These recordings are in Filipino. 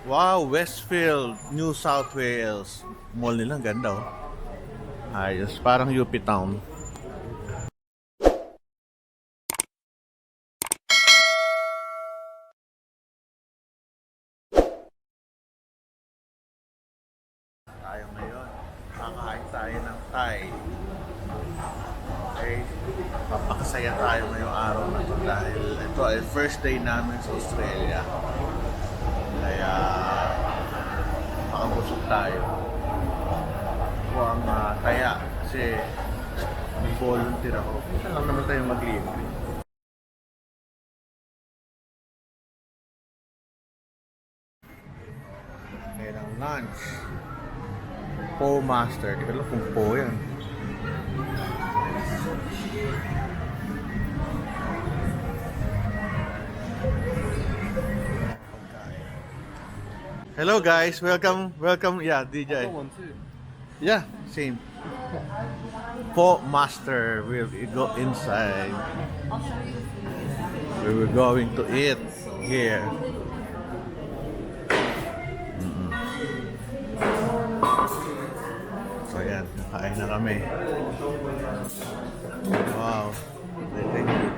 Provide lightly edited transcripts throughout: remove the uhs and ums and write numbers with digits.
Wow, Westfield, New South Wales. Mall nila, ang ganda oh. Ayos, parang UP Town. Tayo ngayon, kakain tayo ng Thai. Okay, papakasaya tayo ngayong araw na ito dahil ito ay first day namin sa Australia. Kaya makabusog tayo. Ako ang taya kasi nag-volunteer ako. Minsan lang naman tayo mag-libre. Kaya ng lunch. Po Master. Di ko alam kung po yan. Hello guys, welcome. Yeah, DJ. Yeah, same. Po Master, we'll go inside. We were going to eat here. So yan, nakain na kami. Wow. Thank you.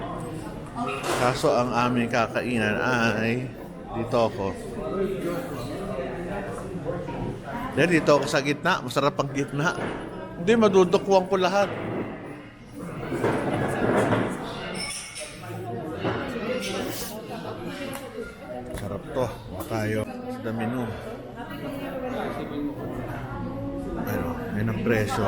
Kaso ang aming kakainan ay dito ako. Dito ako sa gitna. Masarap ang gitna. Hindi, madudukwan ko lahat. Sarap to. Tayo sa menu. Ano, yan ang presyo.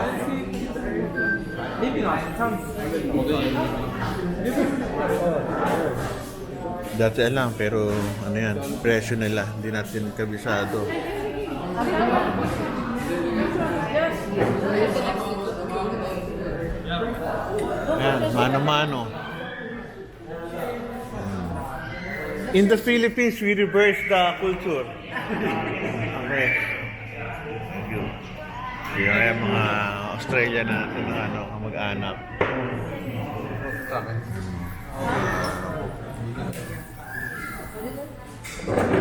Dati alam, pero ano yan, presyo nila. Hindi natin kabisado. Yan, mano-mano. In the Philippines, we reverse the culture. Okay. Thank you. Yan ay mga Australia natin na mag-anak.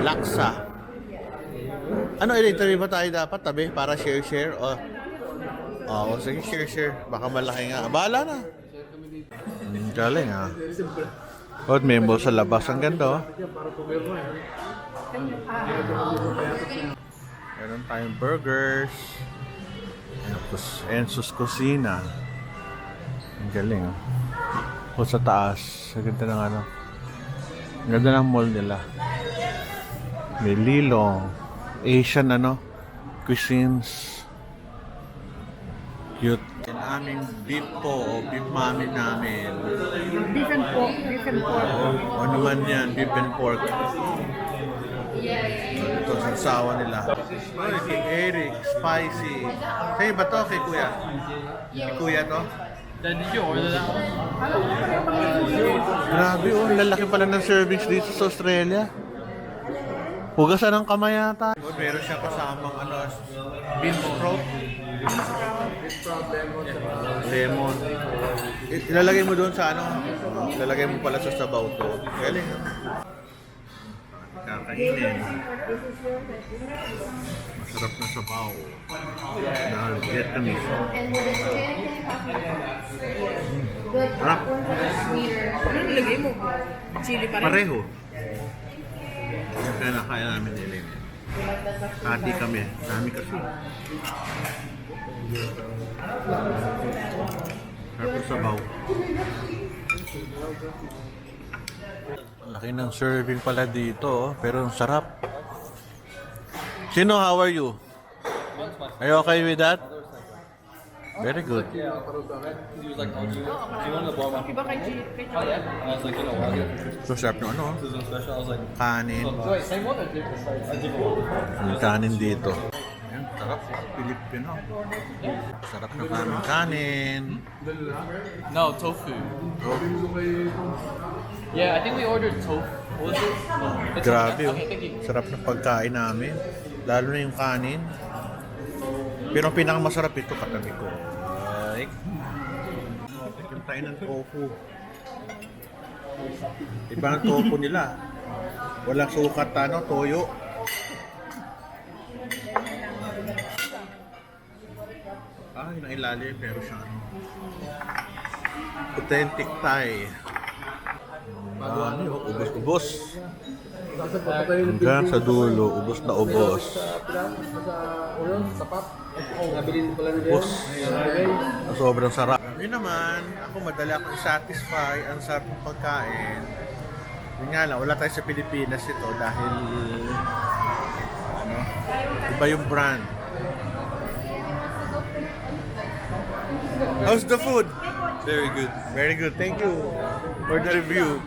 Laksa. Ano, tabi ba tayo dapat? Tabi para share-share? O, sige, share-share. Baka malaki nga. Bahala na. Galing ha. O, member sa labas. Ang ganda oh. Meron tayong burgers. Enzo's Cucina. Ang galing oh. O sa taas. Ang ganda ng ano. Ang ganda ng mall nila. May Lilong. Asian cuisines. Cute. Yung aming beef po o beef mami namin. Beef and pork. Beef and pork. Ano man yan, beef and pork. Ito, sasawa nila. King Eric, spicy. Sa'yo ba to? Kay Kuya? Kay Kuya to? Did you order that one? Grabe oh, lalaki pala ng servings dito sa Australia. Hugasan ng kamay yata. Meron siya kasamang bean sprout. Lemon. Ilalagay mo doon sa ilalagay mo pala sa sabaw to. Galing. Kakainin. Masarap na sabaw. Dahil Vietnamese. Harap. Ano nilagay mo? Chili pa rin? Pareho. Yung kinakain namin nila yun. Hati kami. Dami kasi. Tapos sabaw. Laki ng serving pala dito, pero ang sarap. Sino, how are you? Are you okay with that? Very good. He was like, do you want the bomb? Iba kay chili. And I was like, I'll get it for So, sarap ng Christmas special. I was like, kanin. wait, same one or different? A different one. Yung kanin dito. Ayan, sarap. Pilipino. Sarap ng aming kanin. No, tofu. Yeah, I think we ordered tofu. What was it? It's Grabe oh. okay, thank you. Sarap ng pagkain namin. Lalo na yung kanin. Pero ang pinakamasarap ito katabi ko. Like, tikim tayo ng tofu. Iba ang tofu nila. Walang sukat, toyo. ilalim, pero siya ano, authentic Thai. Ubos-ubos. Hanggang sa dulo, ubos na ubos. Ubos. Sobrang sarap. Yun naman, ako madali akong satisfy. Ang sarap ng pagkain. Yun nga lang, wala tayo sa Pilipinas ito dahil ano, iba yung brand. How's the food? Very good. Very good. Thank you for the review.